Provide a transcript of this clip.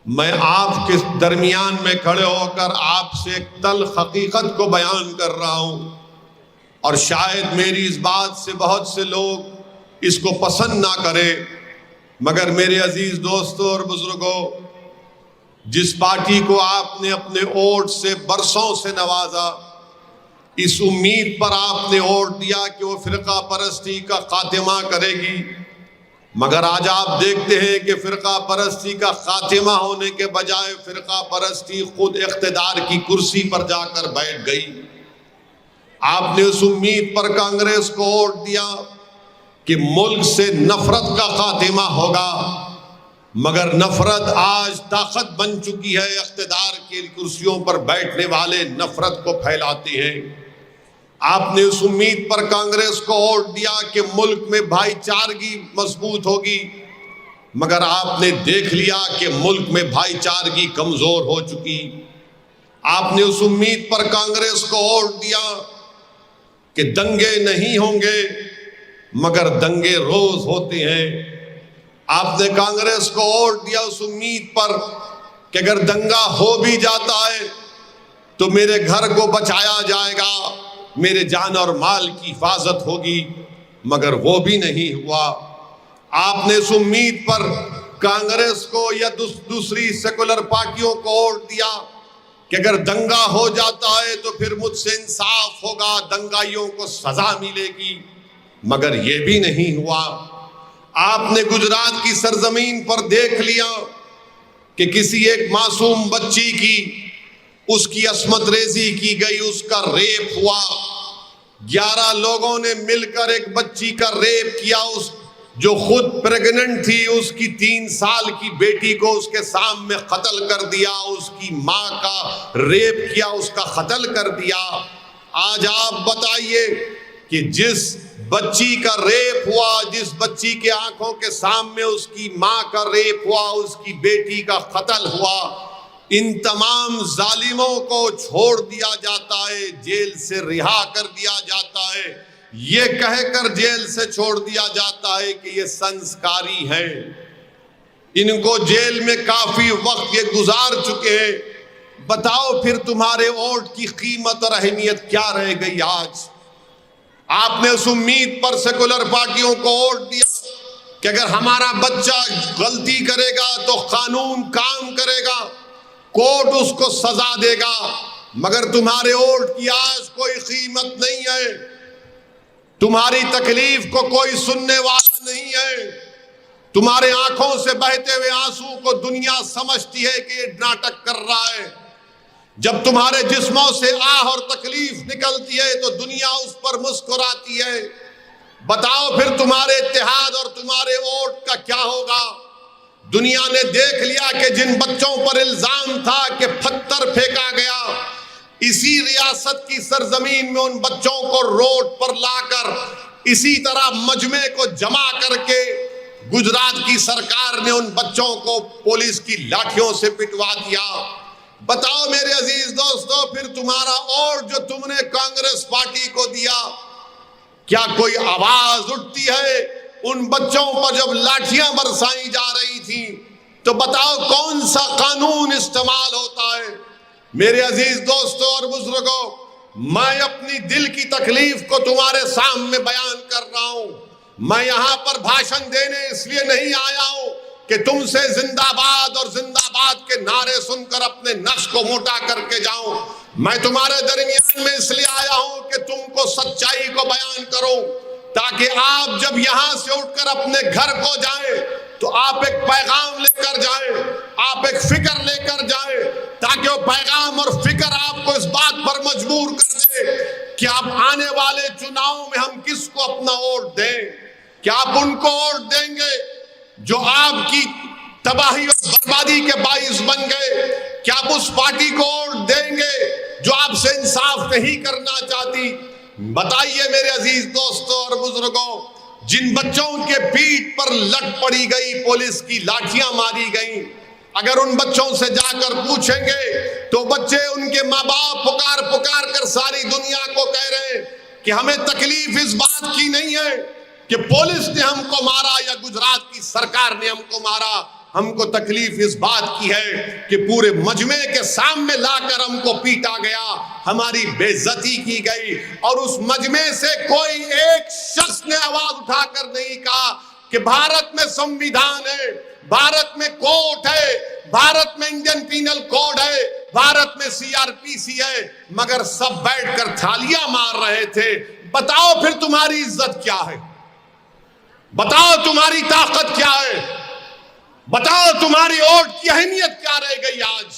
میں آپ کے درمیان میں کھڑے ہو کر آپ سے ایک تلخ حقیقت کو بیان کر رہا ہوں، اور شاید میری اس بات سے بہت سے لوگ اس کو پسند نہ کرے، مگر میرے عزیز دوستوں اور بزرگوں، جس پارٹی کو آپ نے اپنے ووٹ سے برسوں سے نوازا، اس امید پر آپ نے ووٹ دیا کہ وہ فرقہ پرستی کا خاتمہ کرے گی، مگر آج آپ دیکھتے ہیں کہ فرقہ پرستی کا خاتمہ ہونے کے بجائے فرقہ پرستی خود اقتدار کی کرسی پر جا کر بیٹھ گئی۔ آپ نے اس امید پر کانگریس کو ووٹ دیا کہ ملک سے نفرت کا خاتمہ ہوگا، مگر نفرت آج طاقت بن چکی ہے، اقتدار کی کرسیوں پر بیٹھنے والے نفرت کو پھیلاتے ہیں۔ آپ نے اس امید پر کانگریس کو ووٹ دیا کہ ملک میں بھائی چارگی مضبوط ہوگی، مگر آپ نے دیکھ لیا کہ ملک میں بھائی چارگی کمزور ہو چکی۔ آپ نے اس امید پر کانگریس کو ووٹ دیا کہ دنگے نہیں ہوں گے، مگر دنگے روز ہوتے ہیں۔ آپ نے کانگریس کو ووٹ دیا اس امید پر کہ اگر دنگا ہو بھی جاتا ہے تو میرے گھر کو بچایا جائے گا، میرے جان اور مال کی حفاظت ہوگی، مگر وہ بھی نہیں ہوا۔ آپ نے اس امید پر کانگریس کو یا دوسری سیکولر پارٹیوں کو ووٹ دیا کہ اگر دنگا ہو جاتا ہے تو پھر مجھ سے انصاف ہوگا، دنگائیوں کو سزا ملے گی، مگر یہ بھی نہیں ہوا۔ آپ نے گجرات کی سرزمین پر دیکھ لیا کہ کسی ایک معصوم بچی کی اس کی عصمت ریزی کی گئی، اس کا ریپ ہوا۔ 11 لوگوں نے مل کر ایک بچی کا ریپ کیا، اس جو خود پریگننٹ تھی، اس کی 3 سال کی بیٹی کو اس کے سامنے قتل کر دیا، اس کی ماں کا ریپ کیا، اس کا قتل کر دیا۔ آج آپ بتائیے کہ جس بچی کا ریپ ہوا، جس بچی کے آنکھوں کے سامنے اس کی ماں کا ریپ ہوا، اس کی بیٹی کا قتل ہوا، ان تمام ظالموں کو چھوڑ دیا جاتا ہے، جیل سے رہا کر دیا جاتا ہے، یہ کہہ کر جیل سے چھوڑ دیا جاتا ہے کہ یہ سنسکاری ہیں۔ ان کو جیل میں کافی وقت یہ گزار چکے ہیں، بتاؤ پھر تمہارے ووٹ کی قیمت اور اہمیت کیا رہ گئی؟ آج آپ نے اس امید پر سیکولر پارٹیوں کو ووٹ دیا کہ اگر ہمارا بچہ غلطی کرے گا تو قانون کام کرے گا، کورٹ اس کو سزا دے گا، مگر تمہارے ووٹ کی آج کوئی قیمت نہیں ہے، تمہاری تکلیف کو کوئی سننے والا نہیں ہے، تمہارے آنکھوں سے بہتے ہوئے آنسو کو دنیا سمجھتی ہے کہ یہ ناٹک کر رہا ہے۔ جب تمہارے جسموں سے آہ اور تکلیف نکلتی ہے تو دنیا اس پر مسکراتی ہے۔ بتاؤ پھر تمہارے اتحاد اور تمہارے ووٹ کا کیا ہوگا؟ دنیا نے دیکھ لیا کہ جن بچوں پر الزام تھا کہ پتھر پھینکا گیا، اسی ریاست کی سرزمین میں ان بچوں کو روڈ پر لا کر اسی طرح مجمع کو جمع کر کے گجرات کی سرکار نے ان بچوں کو پولیس کی لاٹھیوں سے پٹوا دیا۔ بتاؤ میرے عزیز دوستو، پھر تمہارا اور جو تم نے کانگریس پارٹی کو دیا، کیا کوئی آواز اٹھتی ہے؟ ان بچوں پر جب لاٹھیاں برسائی جا رہی تھی تو بتاؤ کون سا قانون استعمال ہوتا ہے؟ میرے عزیز دوستو اور بزرگوں، میں اپنی دل کی تکلیف کو تمہارے سامنے بیان کر رہا ہوں۔ میں یہاں پر بھاشن دینے اس لیے نہیں آیا ہوں کہ تم سے زندہ باد اور زندہ باد کے نعرے سن کر اپنے نفس کو موٹا کر کے جاؤں۔ میں تمہارے درمیان میں اس لیے آیا ہوں کہ تم کو سچائی کو بیان کروں، تاکہ آپ جب یہاں سے اٹھ کر اپنے گھر کو جائیں تو آپ ایک پیغام لے کر جائیں، آپ ایک فکر لے کر جائیں، تاکہ وہ پیغام اور فکر آپ کو اس بات پر مجبور کر دے کہ آپ آنے والے چناؤں میں ہم کس کو اپنا ووٹ دیں۔ کیا آپ ان کو ووٹ دیں گے جو آپ کی تباہی اور بربادی کے باعث بن گئے؟ کیا آپ اس پارٹی کو ووٹ دیں گے جو آپ سے انصاف نہیں کرنا چاہتی؟ بتائیے میرے عزیز دوستوں اور بزرگوں، جن بچوں کے پیٹھ پر لٹ پڑی گئی، پولیس کی لاٹھیاں ماری گئیں، اگر ان بچوں سے جا کر پوچھیں گے تو بچے، ان کے ماں باپ پکار پکار کر ساری دنیا کو کہہ رہے ہیں کہ ہمیں تکلیف اس بات کی نہیں ہے کہ پولیس نے ہم کو مارا یا گجرات کی سرکار نے ہم کو مارا، ہم کو تکلیف اس بات کی ہے کہ پورے مجمع کے سامنے لا کر ہم کو پیٹا گیا، ہماری بے عزتی کی گئی، اور اس مجمع سے کوئی ایک شخص نے آواز اٹھا کر نہیں کہا کہ بھارت میں سمویدھان ہے، بھارت میں کورٹ ہے، بھارت میں انڈین پینل کوڈ ہے، بھارت میں CRPC ہے، مگر سب بیٹھ کر تھالیاں مار رہے تھے۔ بتاؤ پھر تمہاری عزت کیا ہے؟ بتاؤ تمہاری طاقت کیا ہے؟ بتاؤ تمہاری ووٹ کی اہمیت کیا رہ گئی آج؟